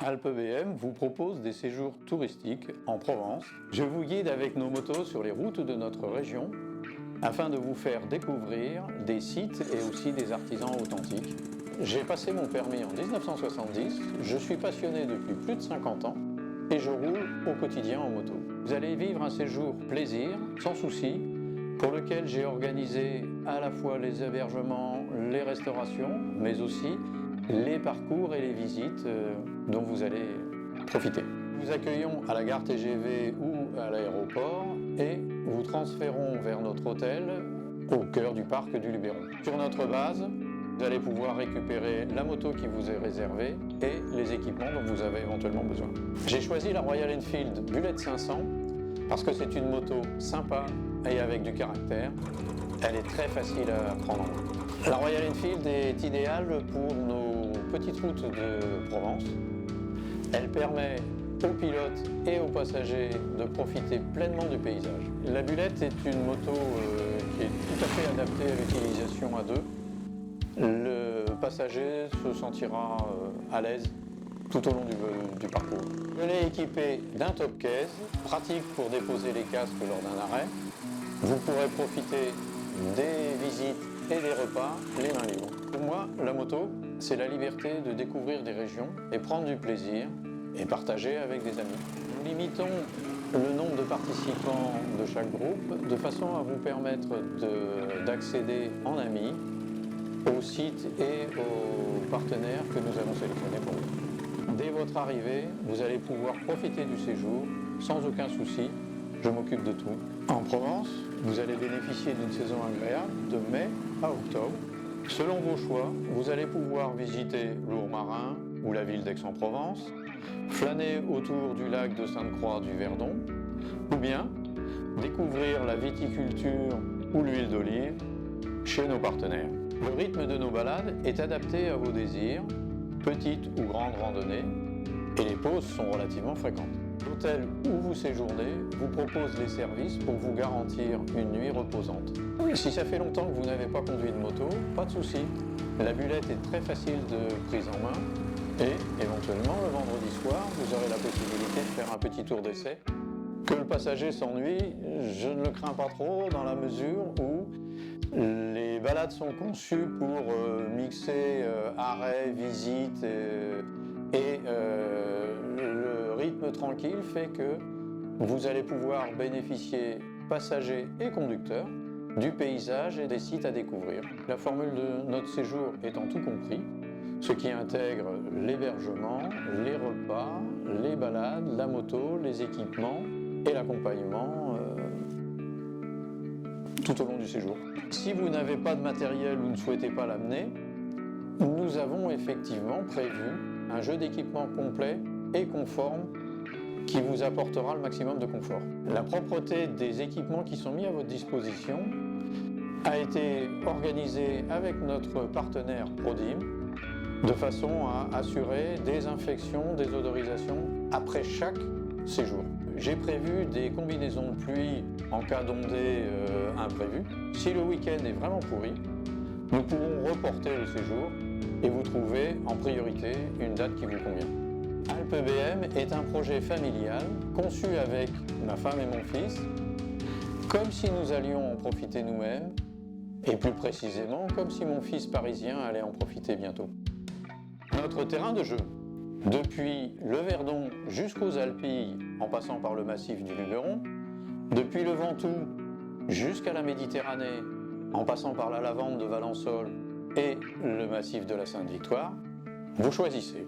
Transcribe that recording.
Alpes BM vous propose des séjours touristiques en Provence. Je vous guide avec nos motos sur les routes de notre région afin de vous faire découvrir des sites et aussi des artisans authentiques. J'ai passé mon permis en 1970, je suis passionné depuis plus de 50 ans et je roule au quotidien en moto. Vous allez vivre un séjour plaisir, sans souci, pour lequel j'ai organisé à la fois les hébergements, les restaurations, mais aussi les parcours et les visites dont vous allez profiter. Nous vous accueillons à la gare TGV ou à l'aéroport et vous transférons vers notre hôtel au cœur du parc du Luberon. Sur notre base, vous allez pouvoir récupérer la moto qui vous est réservée et les équipements dont vous avez éventuellement besoin. J'ai choisi la Royal Enfield Bullet 500 parce que c'est une moto sympa et avec du caractère. Elle est très facile à prendre en main. La Royal Enfield est idéale pour nos petites routes de Provence. Elle permet aux pilotes et aux passagers de profiter pleinement du paysage. La Bullet est une moto qui est tout à fait adaptée à l'utilisation à deux. Le passager se sentira à l'aise tout au long du parcours. Elle est équipée d'un top case, pratique pour déposer les casques lors d'un arrêt. Vous pourrez profiter des visites et des repas les mains libres. Pour moi, la moto, c'est la liberté de découvrir des régions et prendre du plaisir et partager avec des amis. Nous limitons le nombre de participants de chaque groupe de façon à vous permettre d'accéder en amis aux sites et aux partenaires que nous avons sélectionnés pour vous. Dès votre arrivée, vous allez pouvoir profiter du séjour sans aucun souci. Je m'occupe de tout. En Provence, vous allez bénéficier d'une saison agréable de mai à octobre. Selon vos choix, vous allez pouvoir visiter l'Ourmarin ou la ville d'Aix-en-Provence, flâner autour du lac de Sainte-Croix du Verdon, ou bien découvrir la viticulture ou l'huile d'olive chez nos partenaires. Le rythme de nos balades est adapté à vos désirs, petites ou grandes randonnées, et les pauses sont relativement fréquentes. L'hôtel où vous séjournez vous propose les services pour vous garantir une nuit reposante. Si ça fait longtemps que vous n'avez pas conduit de moto, pas de souci. La Bullet est très facile de prise en main et éventuellement le vendredi soir, vous aurez la possibilité de faire un petit tour d'essai. Que le passager s'ennuie, je ne le crains pas trop dans la mesure où les balades sont conçues pour mixer arrêt, visite et le rythme tranquille fait que vous allez pouvoir bénéficier, passagers et conducteurs, du paysage et des sites à découvrir. La formule de notre séjour étant tout compris, ce qui intègre l'hébergement, les repas, les balades, la moto, les équipements et l'accompagnement tout au long du séjour. Si vous n'avez pas de matériel ou ne souhaitez pas l'amener, nous avons effectivement prévu un jeu d'équipement complet et conforme qui vous apportera le maximum de confort. La propreté des équipements qui sont mis à votre disposition a été organisée avec notre partenaire Prodim de façon à assurer désinfection, désodorisation après chaque séjour. J'ai prévu des combinaisons de pluie en cas d'ondée imprévue. Si le week-end est vraiment pourri, nous pourrons reporter le séjour et vous trouver en priorité une date qui vous convient. Alpes BM est un projet familial conçu avec ma femme et mon fils, comme si nous allions en profiter nous-mêmes, et plus précisément comme si mon fils parisien allait en profiter bientôt. Notre terrain de jeu, depuis le Verdon jusqu'aux Alpilles, en passant par le massif du Luberon, depuis le Ventoux jusqu'à la Méditerranée, en passant par la Lavande de Valençol et le massif de la Sainte-Victoire, vous choisissez.